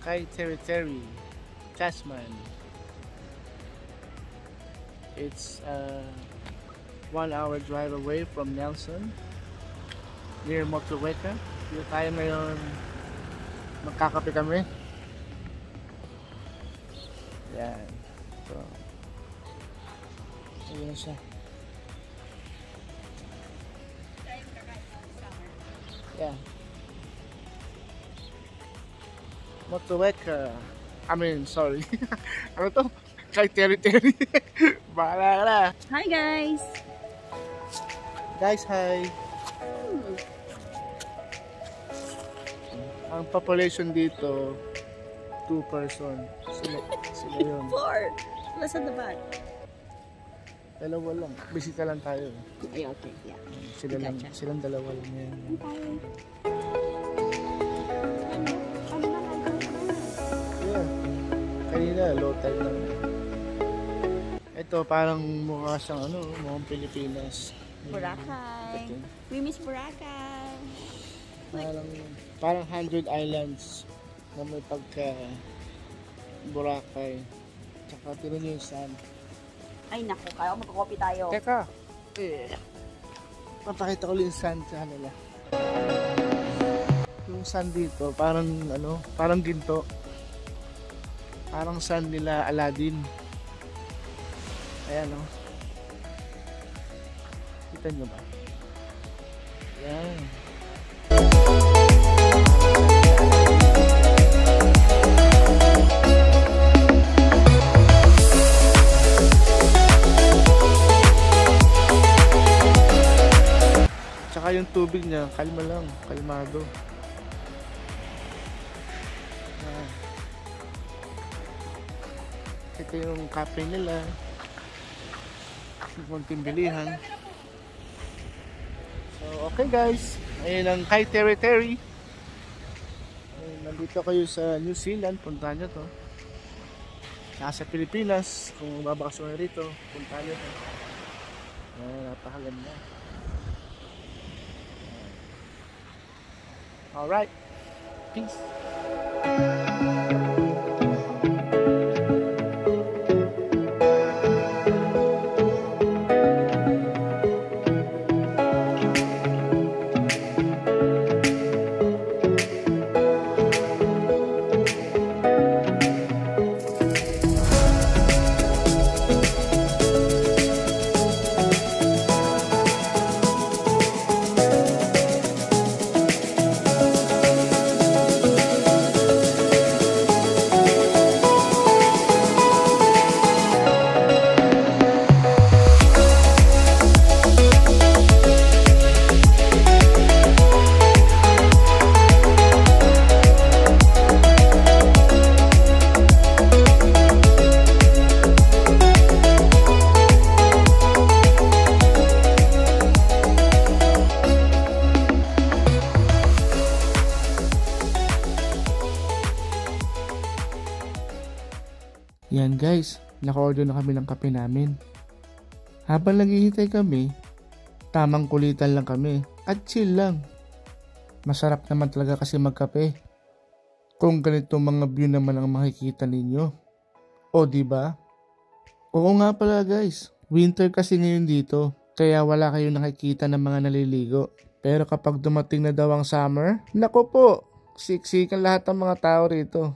Kai Teri Tasman. It's 1 hour drive away from Nelson, near Motueka. Dito tayo ngayon, magkakape kami. Yan. So, ayun siya. Yeah. Motueka. I mean, sorry. Ano to? Kai Teri. Bahala ka na. Hi guys! Guys, hi! Ang population dito, 2 person. Sila yun. 4! What's at the back? Dalawa lang. Bisita lang tayo. Ay, okay. Yeah. Silang dalawa lang yan. Yeah. Kanina, low tide lang. Ito, parang mukha siyang mukhang Pilipinas. Boracay. We miss Boracay. Parang 100 islands na may pagka Boracay. Tsaka tira niyo yung sand. Ay naku, kaya magkakopy tayo. Teka! Papakita ko yung sand sa kanila. Yung sand dito, parang parang ginto. Parang sand nila Aladdin. Ayan kita nyo ba? Ayan. Tsaka yung tubig niya, kalma lang, kalmado. Ayan. Ito yung kape nila. Konting bilihan. So, okay guys. Ayun ang Kai Teri. Nandito kayo sa New Zealand, puntahan nyo to. Nasa Pilipinas, kung babakasyon rito, puntahan nyo to. Ayan, napakaganda. Alright. Peace. Yan guys, naka-order na kami ng kape namin. Habang naghihintay kami, tamang kulitan lang kami at chill lang. Masarap naman talaga kasi magkape. Kung ganito mga view naman ang makikita ninyo. O diba? Oo nga pala guys, winter kasi ngayon dito. Kaya wala kayong nakikita ng mga naliligo. Pero kapag dumating na daw ang summer, nako po, siksikan lahat ng mga tao rito.